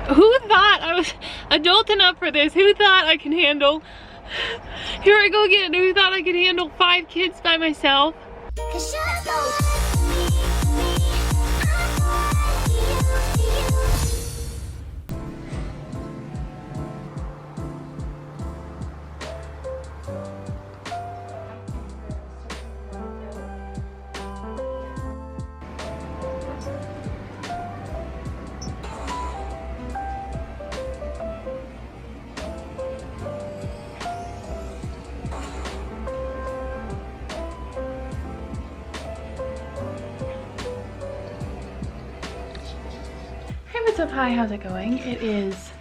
Who thought I was adult enough for this? Who thought I can handle? Here I go again. Who thought I could handle 5 kids by myself? What's up? Hi, how's it going? It is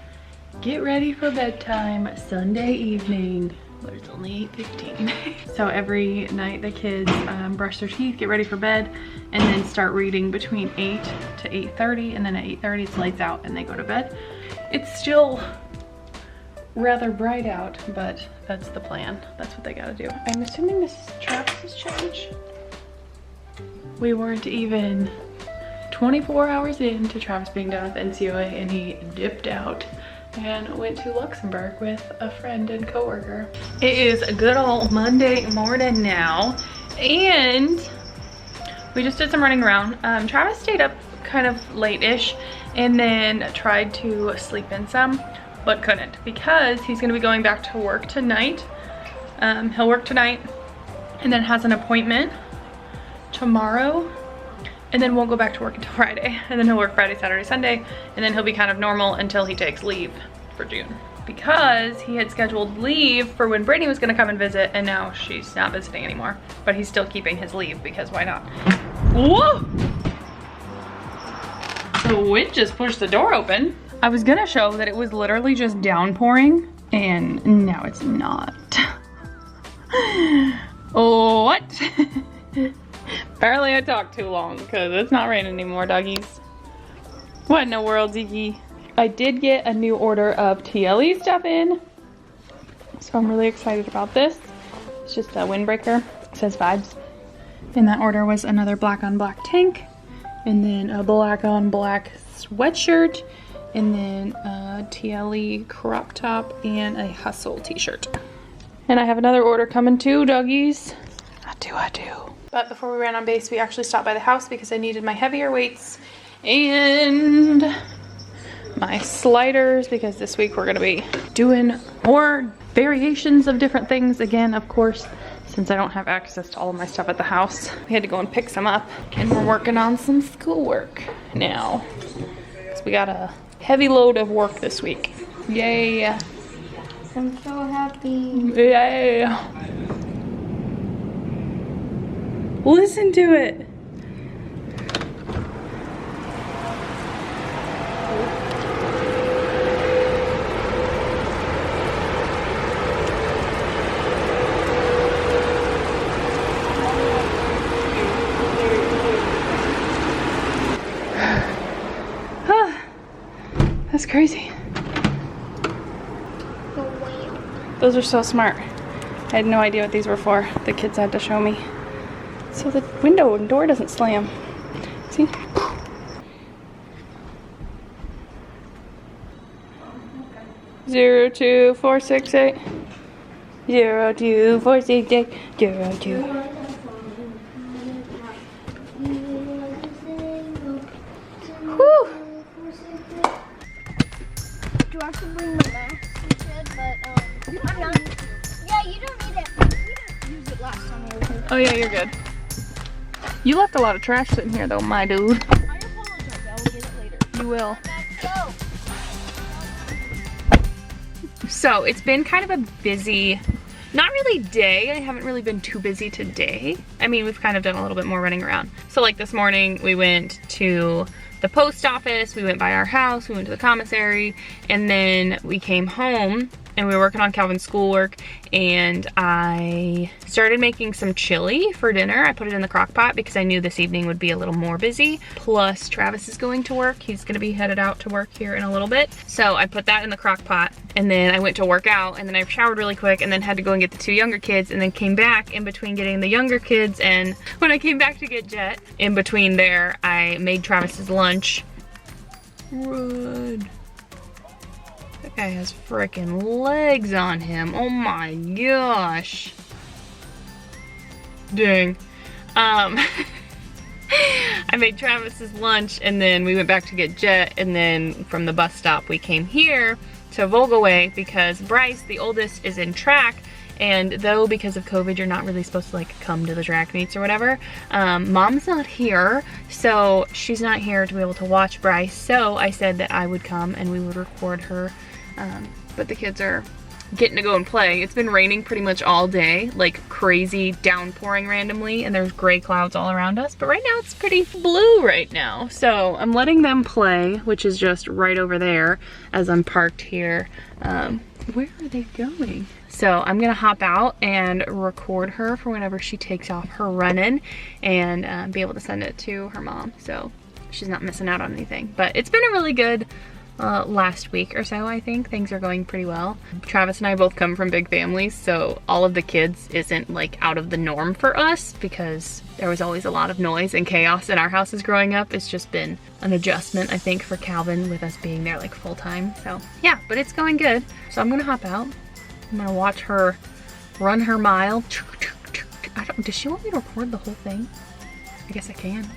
get ready for bedtime Sunday evening. Well, it's only 8:15. So every night the kids brush their teeth, get ready for bed, and then start reading between 8 to 8:30, and then at 8:30 it's lights out and they go to bed. It's still rather bright out, but that's the plan. That's what they gotta do. I'm assuming this is Travis's change. We weren't even 24 hours into Travis being done with NCOA, and he dipped out and went to Luxembourg with a friend and coworker. It is a good old Monday morning now, and we just did some running around. Travis stayed up kind of late-ish and then tried to sleep in some, but couldn't because he's gonna be going back to work tonight. He'll work tonight and then has an appointment tomorrow, and then won't go back to work until Friday. And then he'll work Friday, Saturday, Sunday, and then he'll be kind of normal until he takes leave for June. Because he had scheduled leave for when Brittany was gonna come and visit, and now she's not visiting anymore. But he's still keeping his leave because why not? Whoa! The wind just pushed the door open. I was gonna show that it was literally just downpouring, and now it's not. What? Apparently I talked too long because it's not raining anymore, doggies. What in the world, Ziggy? I did get a new order of TLE stuff in, so I'm really excited about this. It's just a windbreaker. It says vibes. And that order was another black on black tank, and then a black on black sweatshirt, and then a TLE crop top and a Hustle t-shirt. And I have another order coming too, doggies. I do. But before we ran on base, we actually stopped by the house because I needed my heavier weights and my sliders, because this week we're gonna be doing more variations of different things again, of course, since I don't have access to all of my stuff at the house. We had to go and pick some up, and we're working on some schoolwork now because we got a heavy load of work this week. Yay. I'm so happy. Yay. Listen to it. That's crazy. Those are so smart. I had no idea what these were for. The kids had to show me. So the window and door doesn't slam. See? Zero, 2, 4, 6, 8. 0, 2, 4, 6, 8. 0, 2. Whew. Do I have to bring my mask instead? But I'm not. Yeah, you don't need it. We didn't use it last time we were here. Oh yeah, you're good. You left a lot of trash sitting here though, my dude. I apologize. I will get it later. You will. Let's go. So it's been kind of a busy, not really day. I haven't really been too busy today. I mean, we've kind of done a little bit more running around. So like this morning we went to the post office, we went by our house, we went to the commissary, and then we came home and we were working on Calvin's schoolwork, and I started making some chili for dinner. I put it in the crock pot because I knew this evening would be a little more busy. Plus Travis is going to work. He's gonna be headed out to work here in a little bit. So I put that in the crock pot, and then I went to work out, and then I showered really quick, and then had to go and get the 2 younger kids, and then came back in between getting the younger kids, and when I came back to get Jet, in between there, I made Travis's lunch. Rud. Guy has freaking legs on him. Oh my gosh. Dang. I made Travis's lunch and then we went back to get Jet, and then from the bus stop we came here to Volgaway because Bryce, the oldest, is in track. And though because of COVID you're not really supposed to like come to the track meets or whatever, Mom's not here, so she's not here to be able to watch Bryce. So I said that I would come and we would record her, but the kids are getting to go and play. It's been raining pretty much all day, like crazy, downpouring randomly, and there's gray clouds all around us, but right now it's pretty blue right now. So I'm letting them play, which is just right over there as I'm parked here. Where are they going? So I'm gonna hop out and record her for whenever she takes off her running, and be able to send it to her mom so she's not missing out on anything. But it's been a really good last week or so. I think things are going pretty well. Travis and I both come from big families, so all of the kids isn't like out of the norm for us because there was always a lot of noise and chaos in our houses growing up. It's just been an adjustment, I think, for Calvin with us being there like full time. So yeah, but it's going good. So I'm gonna hop out. I'm gonna watch her run her mile. Does she want me to record the whole thing? I guess I can.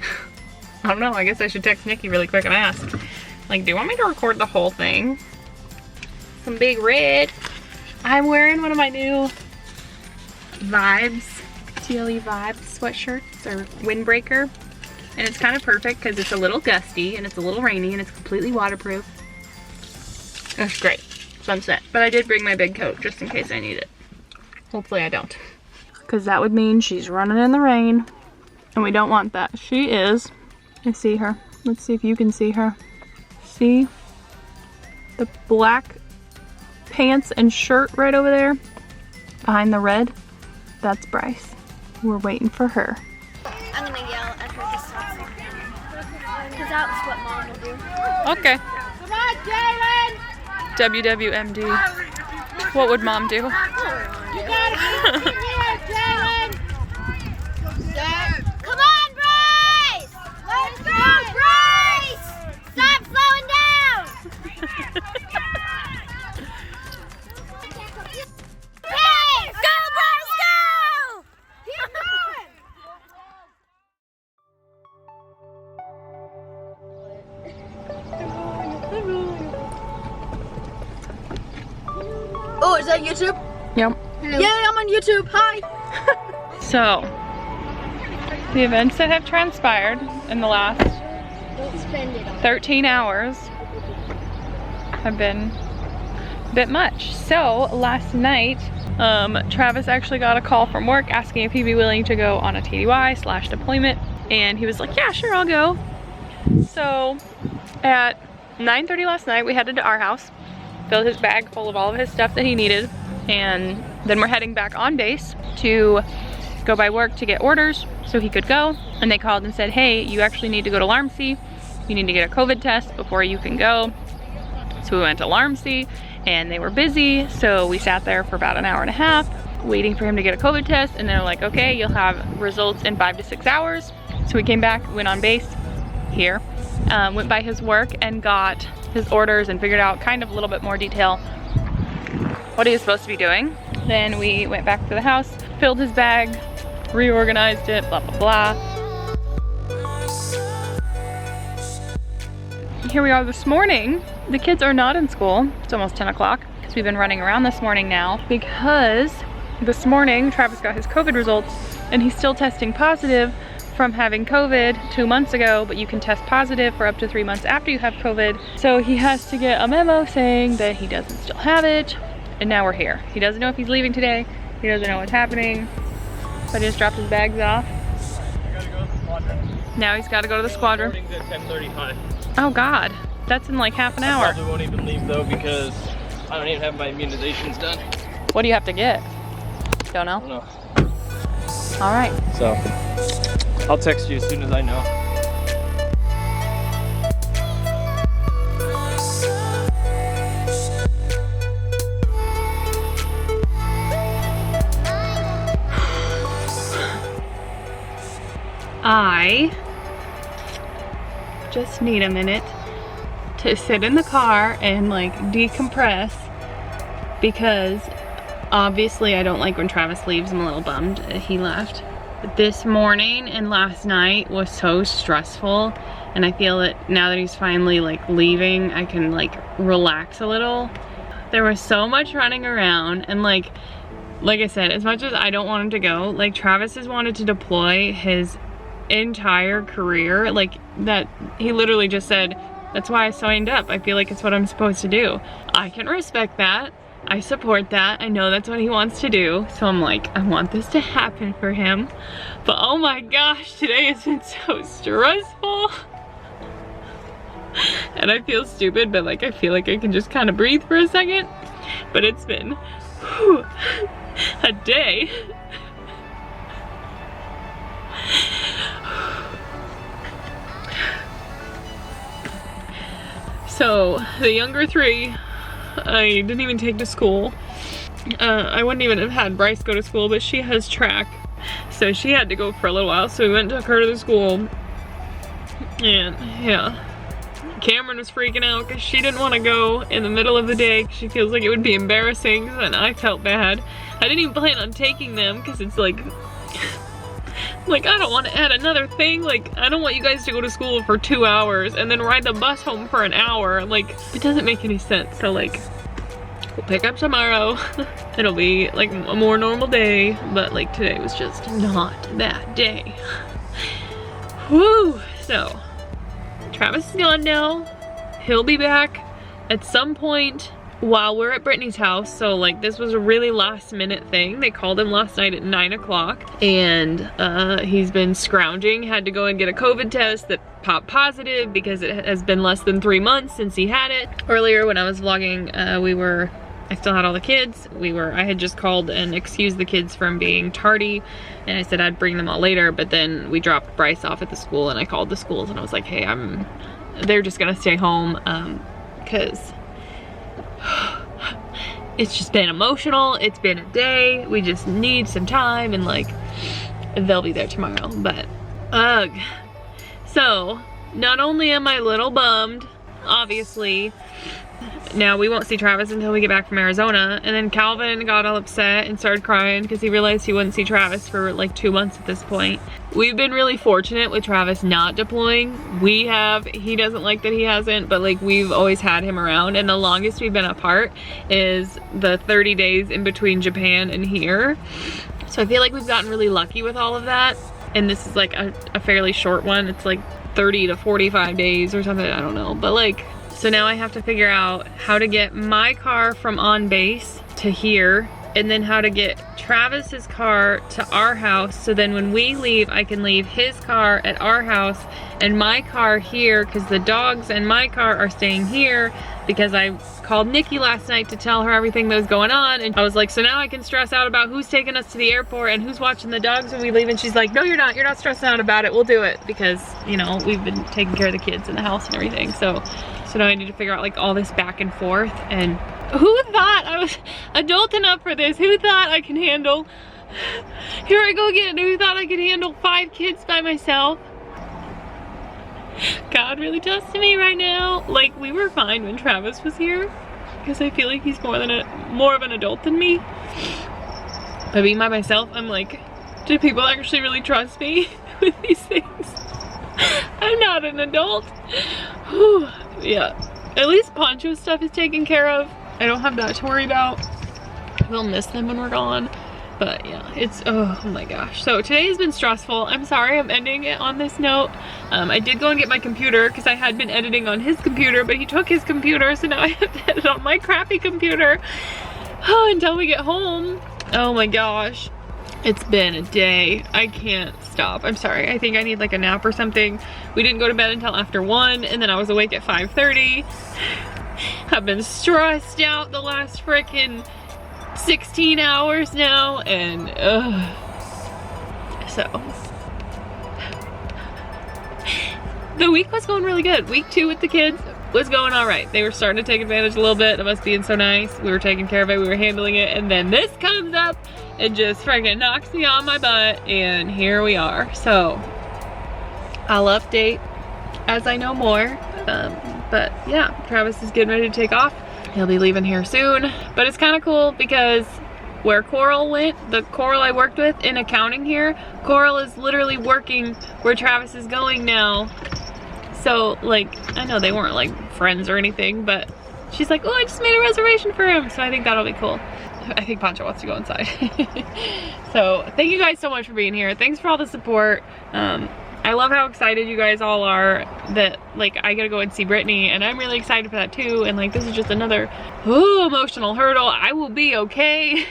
I don't know, I guess I should text Nikki really quick and ask. Like, do you want me to record the whole thing? Some big red. I'm wearing one of my new Vibes, TLE Vibes sweatshirts, or windbreaker. And it's kind of perfect because it's a little gusty and it's a little rainy and it's completely waterproof. That's great. Sunset. But I did bring my big coat just in case I need it. Hopefully I don't. Because that would mean she's running in the rain. And we don't want that. She is. I see her. Let's see if you can see her. See the black pants and shirt right over there behind the red? That's Bryce. We're waiting for her. I'm gonna yell at her to stop something. Because that's what Mom will do. Okay. Come on, Jalen! WWMD. What would Mom do? You gotta keep here, Jalen! Come on, Bryce! Let's go, Bryce! Stop slowing down! Hey! Go, Bryce, go! Keep going! Oh, is that YouTube? Yep. Hello. Yay, I'm on YouTube. Hi. So, the events that have transpired in the last 13 hours have been a bit much. So, last night, Travis actually got a call from work asking if he'd be willing to go on a TDY/deployment. And he was like, yeah, sure, I'll go. So, at 9:30 last night, we headed to our house, filled his bag full of all of his stuff that he needed, and then we're heading back on base to go by work to get orders so he could go. And they called and said, hey, you actually need to go to LARMC. You need to get a COVID test before you can go. So we went to LARMC and they were busy, so we sat there for about an hour and a half waiting for him to get a COVID test, and they're like, okay, you'll have results in 5 to 6 hours. So we came back, went on base here, went by his work and got his orders and figured out kind of a little bit more detail what he was supposed to be doing. Then we went back to the house, filled his bag, reorganized it, blah, blah, blah. Here we are this morning. The kids are not in school. It's almost 10 o'clock because we've been running around this morning now, because this morning Travis got his COVID results and he's still testing positive from having COVID 2 months ago, but you can test positive for up to 3 months after you have COVID. So he has to get a memo saying that he doesn't still have it, and now we're here. He doesn't know if he's leaving today. He doesn't know what's happening, but he just dropped his bags off. I gotta go to the squadron. Now he's gotta go to the squadron. Boarding's at 10:35. Oh God, that's in like half an I hour. probably won't even leave though because I don't even have my immunizations done. What do you have to get? Don't I know. don't know. All right. So, I'll text you as soon as I know. I just need a minute to to sit in the car and like decompress, because obviously I don't like when Travis leaves. I'm a little bummed he left. This morning and last night was so stressful, and I feel that now that he's finally like leaving, I can like relax a little. There was so much running around, and like I said, as much as I don't want him to go, like Travis has wanted to deploy his entire career, like that he literally just said, that's why I signed up. I feel like it's what I'm supposed to do. I can respect that. I support that. I know that's what he wants to do. So I'm like, I want this to happen for him. But oh my gosh, today has been so stressful. And I feel stupid, but like I feel like I can just kind of breathe for a second. But it's been a day. So the younger three, I didn't even take to school. I wouldn't even have had Bryce go to school, but she has track, so she had to go for a little while. So we went and took her to the school, and yeah, Cameron was freaking out because she didn't want to go in the middle of the day because she feels like it would be embarrassing, and I felt bad. I didn't even plan on taking them because it's like I don't want to add another thing. Like, I don't want you guys to go to school for 2 hours and then ride the bus home for an hour. Like, it doesn't make any sense. So like, we'll pick up tomorrow. It'll be like a more normal day, but like today was just not that day. Woo! So, Travis is gone now. He'll be back at some point while we're at Brittany's house. So like, this was a really last minute thing. They called him last night at 9 o'clock, and he's been scrounging, had to go and get a COVID test that popped positive because it has been less than 3 months since he had it. Earlier when I was vlogging, I still had all the kids. I had just called and excused the kids from being tardy, and I said I'd bring them all later, but then we dropped Bryce off at the school, and I called the schools and I was like, hey, they're just gonna stay home, because it's just been emotional. It's been a day. We just need some time, and like, they'll be there tomorrow. But ugh. So not only am I a little bummed, obviously, now we won't see Travis until we get back from Arizona, and then Calvin got all upset and started crying because he realized he wouldn't see Travis for like 2 months at this point. We've been really fortunate with Travis not deploying. He doesn't like that he hasn't, but like, we've always had him around, and the longest we've been apart is the 30 days in between Japan and here. So I feel like we've gotten really lucky with all of that, and this is like a fairly short one. It's like 30 to 45 days or something, I don't know, but like, so now I have to figure out how to get my car from on base to here, and then how to get Travis's car to our house, so then when we leave, I can leave his car at our house and my car here, because the dogs and my car are staying here, because I called Nikki last night to tell her everything that was going on, and I was like, so now I can stress out about who's taking us to the airport and who's watching the dogs when we leave, and she's like, no, you're not stressing out about it, we'll do it, because, you know, we've been taking care of the kids in the house and everything. So now I need to figure out like all this back and forth, and who thought I was adult enough for this? Who thought I can handle, here I go again, who thought I could handle 5 kids by myself? God really testing me right now. Like, we were fine when Travis was here, because I feel like he's more of an adult than me. But being by myself, I'm like, do people actually really trust me with these things? I'm not an adult. Whew. Yeah, at least Poncho stuff is taken care of. I don't have that to worry about. We'll miss them when we're gone. But yeah, it's, oh my gosh. So today has been stressful. I'm sorry I'm ending it on this note. I did go and get my computer because I had been editing on his computer, but he took his computer, so now I have to edit on my crappy computer until we get home. Oh my gosh. It's been a day. I can't stop. I'm sorry. I think I need like a nap or something. We didn't go to bed until after 1, and then I was awake at 5:30. I've been stressed out the last frickin' 16 hours now, and so the week was going really good. Week 2 with the kids was going all right. They were starting to take advantage a little bit of us being so nice. We were taking care of it, we were handling it, and then this comes up and just freaking knocks me on my butt, and here we are. So I'll update as I know more. But yeah, Travis is getting ready to take off. He'll be leaving here soon. But it's kind of cool because where Coral went, the Coral I worked with in accounting here, Coral is literally working where Travis is going now. So like, I know they weren't like friends or anything, but she's like, oh, I just made a reservation for him. So I think that'll be cool. I think Pancho wants to go inside. So thank you guys so much for being here. Thanks for all the support. I love how excited you guys all are that like I gotta go and see Brittany, and I'm really excited for that too. And like, this is just another emotional hurdle. I will be okay.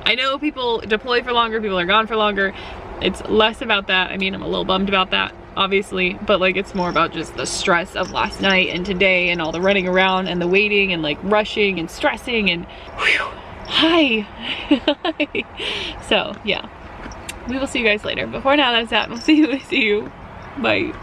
I know people deploy for longer, people are gone for longer. It's less about that. I mean, I'm a little bummed about that, obviously, but like it's more about just the stress of last night and today and all the running around and the waiting and like rushing and stressing and whew, hi. So yeah, we will see you guys later. But for now, that's that. We'll see you. Bye.